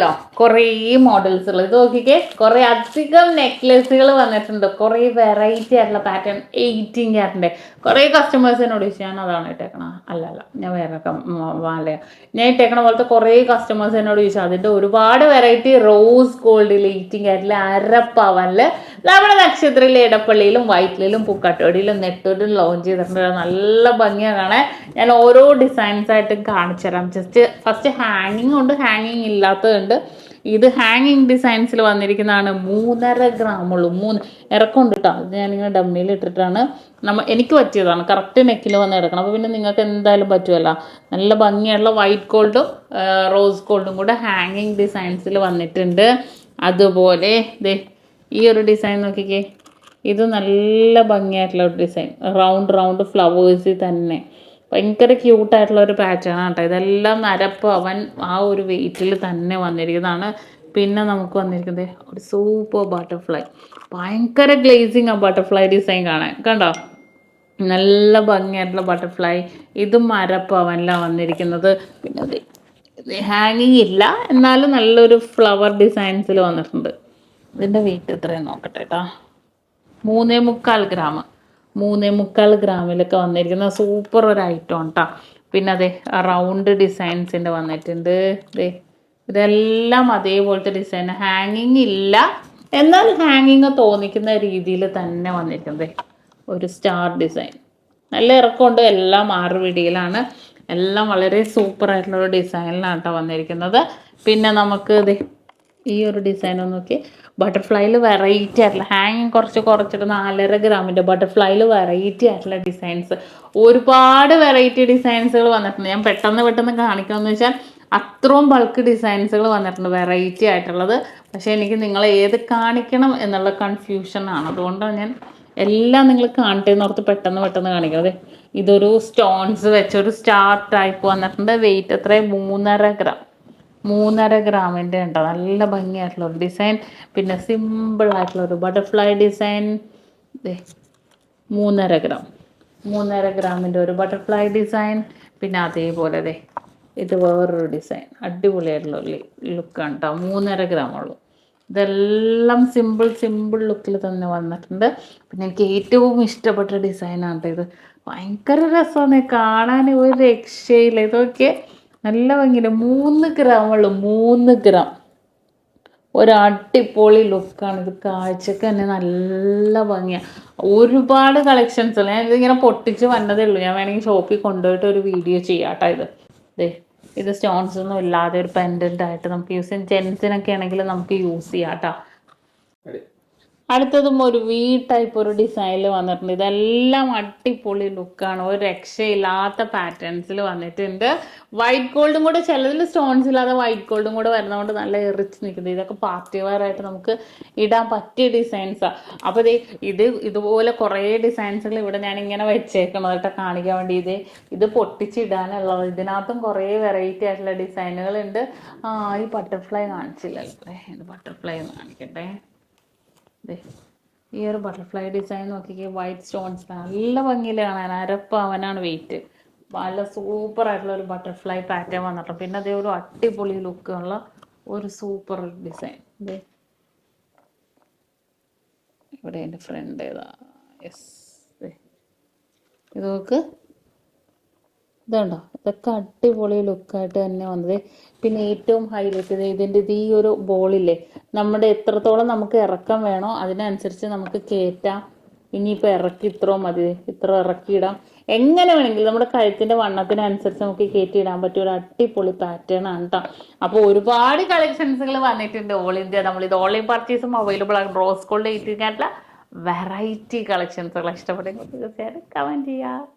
ഉണ്ടല്ലോ കുറേ മോഡൽസ് ഉള്ളത്. ഇത് നോക്കിക്കേ, കുറേ അധികം നെക്ലെസുകൾ വന്നിട്ടുണ്ട്. കുറേ വെറൈറ്റി ആയിട്ടുള്ള പാറ്റേൺ 18 ക്യാരറ്റിൻ്റെ. കുറേ കസ്റ്റമേഴ്സ് എന്നോട് ചോദിച്ചു ഞാൻ അതാണ് ഇട്ടേക്കണം. അല്ല ഞാൻ വേറെ വാലയാണ് ഞാൻ ഇട്ടേക്കണ പോലത്തെ. കുറേ കസ്റ്റമേഴ്സ് എന്നോട് ചോദിച്ചു അതിൻ്റെ ഒരുപാട് വെറൈറ്റി. റോസ് ഗോൾഡിൽ 18 ക്യാരറ്റിൽ അരപ്പവനിൽ നമ്മുടെ നക്ഷത്രയിലെ ഇടപ്പള്ളിയിലും വൈറ്റിലും പൂക്കാട്ടുപടിയിലും നെട്ടൂരിലും ലോഞ്ച് ചെയ്തിട്ടുണ്ട്. നല്ല ഭംഗിയാണ് കാണാൻ. ഞാൻ ഓരോ ഡിസൈൻസ് ആയിട്ടും കാണിച്ചു തരാം. ജസ്റ്റ് ഫസ്റ്റ് ഹാങ്ങിങ് ഉണ്ട്, ഹാങ്ങിങ് ഇല്ലാത്തതുണ്ട്. ഇത് ഹാങ്ങിങ് ഡിസൈൻസിൽ വന്നിരിക്കുന്നതാണ്. 3.5 ഗ്രാമുള്ളൂ. ഇറക്കമുണ്ട് കേട്ടോ. ഇത് ഞാനിങ്ങനെ ഡമ്മിയിൽ ഇട്ടിട്ടാണ് എനിക്ക് പറ്റിയതാണ്. കറക്റ്റ് നെക്കിൽ വന്ന് എടുക്കണം. അപ്പോൾ പിന്നെ നിങ്ങൾക്ക് എന്തായാലും പറ്റുമല്ലോ. നല്ല ഭംഗിയുള്ള വൈറ്റ് ഗോൾഡും റോസ് ഗോൾഡും കൂടെ ഹാങ്ങിങ് ഡിസൈൻസിൽ വന്നിട്ടുണ്ട്. അതുപോലെ ഈ ഒരു ഡിസൈൻ നോക്കിക്കേ, ഇത് നല്ല ഭംഗിയായിട്ടുള്ള ഒരു ഡിസൈൻ. റൗണ്ട് ഫ്ലവേഴ്സിൽ തന്നെ ഭയങ്കര ക്യൂട്ടായിട്ടുള്ള ഒരു പാറ്റേൺ ആണ് കേട്ടോ. ഇതെല്ലാം അരപ്പവൻ ആ ഒരു വെയിറ്റിൽ തന്നെ വന്നിരിക്കുന്നതാണ്. പിന്നെ നമുക്ക് വന്നിരിക്കുന്നത് ഒരു സൂപ്പർ ബട്ടർഫ്ലൈ. ഭയങ്കര ഗ്ലേസിങ് ആ ബട്ടർഫ്ലൈ ഡിസൈൻ കാണാൻ. കണ്ടോ, നല്ല ഭംഗിയായിട്ടുള്ള ബട്ടർഫ്ലൈ. ഇതും അരപ്പവനിലാണ് വന്നിരിക്കുന്നത്. പിന്നെ ഹാങ്ങിങ് ഇല്ല, എന്നാലും നല്ലൊരു ഫ്ലവർ ഡിസൈൻസിൽ വന്നിട്ടുണ്ട്. ഇതിൻ്റെ വെയിറ്റ് എത്രയാണ് നോക്കട്ടെ കേട്ടോ. 3.25 ഗ്രാം. 3.25 ഗ്രാമിലൊക്കെ വന്നിരിക്കുന്ന സൂപ്പർ ഒരു ഐറ്റം കേട്ടോ. പിന്നെ റൗണ്ട് ഡിസൈൻസിൻ്റെ വന്നിട്ടുണ്ട്. ഇതെല്ലാം അതേപോലത്തെ ഡിസൈൻ. ഹാങ്ങിങ് ഇല്ല, എന്നാൽ ഹാങ്ങിങ് തോന്നിക്കുന്ന രീതിയിൽ തന്നെ വന്നിരിക്കുന്നത്. ഒരു സ്റ്റാർ ഡിസൈൻ. നല്ല ഇറക്കമുണ്ട്. എല്ലാം 6 പിടിയിലാണ്. എല്ലാം വളരെ സൂപ്പർ ആയിട്ടുള്ള ഡിസൈനിലാണ് കേട്ടോ വന്നിരിക്കുന്നത്. പിന്നെ നമുക്ക് ഈ ഒരു ഡിസൈൻ ഒന്ന് നോക്കി. ബട്ടർഫ്ലൈയിൽ വെറൈറ്റി ആയിട്ടുള്ള ഹാങ്ങിങ് കുറച്ചിട്ട് 4.5 ഗ്രാമിൻ്റെ ബട്ടർഫ്ലൈയിൽ വെറൈറ്റി ആയിട്ടുള്ള ഡിസൈൻസ്. ഒരുപാട് വെറൈറ്റി ഡിസൈൻസുകൾ വന്നിട്ടുണ്ട്. ഞാൻ പെട്ടെന്ന് കാണിക്കാമെന്ന് വെച്ചാൽ അത്രയും ബൾക്ക് ഡിസൈൻസുകൾ വന്നിട്ടുണ്ട്, വെറൈറ്റി ആയിട്ടുള്ളത്. പക്ഷേ എനിക്ക് നിങ്ങളെ ഏത് കാണിക്കണം എന്നുള്ള കൺഫ്യൂഷനാണ്. അതുകൊണ്ടാണ് ഞാൻ എല്ലാം നിങ്ങൾ കാണട്ടെ എന്നോർത്ത് പെട്ടെന്ന് കാണിക്കാം. ഇതൊരു സ്റ്റോൺസ് വെച്ചൊരു സ്റ്റാർ ടൈപ്പ് വന്നിട്ടുണ്ട്. വെയിറ്റ് എത്ര? 3.5 ഗ്രാം. 3.5 ഗ്രാമിൻ്റെ ഉണ്ടോ. നല്ല ഭംഗിയായിട്ടുള്ള ഒരു ഡിസൈൻ. പിന്നെ സിമ്പിളായിട്ടുള്ളൊരു ബട്ടർഫ്ലൈ ഡിസൈൻ. 3.5 ഗ്രാം. 3.5 ഗ്രാമിൻ്റെ ഒരു ബട്ടർഫ്ലൈ ഡിസൈൻ. പിന്നെ അതേപോലെ ഇത് വേറൊരു ഡിസൈൻ. അടിപൊളിയായിട്ടുള്ള ലുക്കാണ് കേട്ടോ. 3.5 ഗ്രാമുള്ളൂ. ഇതെല്ലാം സിമ്പിൾ ലുക്കിൽ തന്നെ വന്നിട്ടുണ്ട്. പിന്നെ എനിക്ക് ഏറ്റവും ഇഷ്ടപ്പെട്ട ഡിസൈനാണ് കേട്ടോ ഇത്. ഭയങ്കര രസമാണ് കാണാൻ, ഒരു രക്ഷയില്ല. ഇതൊക്കെ നല്ല ഭംഗിയില്ല. 3 ഗ്രാമുള്ളൂ. 3 ഗ്രാം. ഒരു അടിപൊളി ലുക്കാണ് ഇത്. കാഴ്ചക്ക് തന്നെ നല്ല ഭംഗിയാണ്. ഒരുപാട് കളക്ഷൻസ് അല്ല. ഞാൻ ഇതിങ്ങനെ പൊട്ടിച്ച് വന്നതേ ഉള്ളൂ. ഞാൻ വേണമെങ്കിൽ ഷോപ്പിൽ കൊണ്ടുപോയിട്ട് ഒരു വീഡിയോ ചെയ്യാം കേട്ടോ. ഇത് സ്റ്റോൺസ് ഒന്നും ഇല്ലാതെ ഒരു പെൻഡൻ്റ് ആയിട്ട് നമുക്ക് യൂസ് ചെയ്യാം. ജെൻസിനൊക്കെ ആണെങ്കിൽ നമുക്ക് യൂസ് ചെയ്യാം കേട്ടോ. അടുത്തതും ഒരു വി ടൈപ്പ് ഒരു ഡിസൈനിൽ വന്നിട്ടുണ്ട്. ഇതെല്ലാം അടിപൊളി ലുക്കാണ്. ഒരു രക്ഷയില്ലാത്ത പാറ്റേൺസിൽ വന്നിട്ടുണ്ട്. വൈറ്റ് ഗോൾഡും കൂടെ, ചിലതിൽ സ്റ്റോൺസ് ഇല്ലാതെ വൈറ്റ് ഗോൾഡും കൂടെ വരുന്നതുകൊണ്ട് നല്ല എറിച്ച് നിൽക്കുന്നത്. ഇതൊക്കെ പാർട്ടി വെയർ ആയിട്ട് നമുക്ക് ഇടാൻ പറ്റിയ ഡിസൈൻസാണ്. അപ്പോൾ ഇതുപോലെ കുറേ ഡിസൈൻസുകൾ ഇവിടെ ഞാൻ ഇങ്ങനെ വെച്ചേക്കണതായിട്ട് കാണിക്കാൻ വേണ്ടി. ഇത് പൊട്ടിച്ചിടാനുള്ളത്. ഇതിനകത്തും കുറേ വെറൈറ്റി ആയിട്ടുള്ള ഡിസൈനുകളുണ്ട്. ഈ ബട്ടർഫ്ലൈ കാണിച്ചില്ലല്ലേ. ഇത് ബട്ടർഫ്ലൈ കാണിക്കട്ടെ. ഈ ഒരു ബട്ടർഫ്ലൈ ഡിസൈൻ നോക്കിക്കേ. വൈറ്റ് സ്റ്റോൺസ് നല്ല ഭംഗിയിൽ കാണാൻ. അരപ്പവനാണ് വെയിറ്റ്. നല്ല സൂപ്പർ ആയിട്ടുള്ള ഒരു ബട്ടർഫ്ലൈ പാറ്റേൺ വന്നിട്ടുണ്ട്. പിന്നെ ഒരു അടിപൊളി ലുക്കുള്ള ഒരു സൂപ്പർ ഡിസൈൻ. ഇവിടെ എൻ്റെ ഫ്രണ്ട് യെസ്, ഇത് നോക്ക്. ഇതുണ്ടോ, ഇതൊക്കെ അടിപൊളി ലുക്കായിട്ട് തന്നെ വന്നത്. പിന്നെ ഏറ്റവും ഹൈലൈറ്റ് ഇതിൻ്റെ ഈ ഒരു ബോളില്ലേ, നമ്മുടെ എത്രത്തോളം നമുക്ക് ഇറക്കം വേണോ അതിനനുസരിച്ച് നമുക്ക് കയറ്റാം. ഇനിയിപ്പോൾ ഇറക്കി ഇത്രയും മതി, ഇത്ര ഇറക്കിയിടാം. എങ്ങനെ വേണമെങ്കിലും നമ്മുടെ കഴുത്തിൻ്റെ വണ്ണത്തിനനുസരിച്ച് നമുക്ക് കയറ്റിയിടാൻ പറ്റിയ ഒരു അടിപൊളി പാറ്റേൺ ആണ് കേട്ടോ. അപ്പോൾ ഒരുപാട് കളക്ഷൻസുകൾ വന്നിട്ടുണ്ട് ഓൾ ഇന്ത്യ. നമ്മളിത് ഓൺലൈൻ പർച്ചേസും അവൈലബിൾ ആണ്. റോസ് ഗോൾഡ് 18 വെറൈറ്റി കളക്ഷൻസുകൾ ഇഷ്ടപ്പെട്ടെങ്കിൽ തീർച്ചയായിട്ടും കമൻറ്റ് ചെയ്യുക.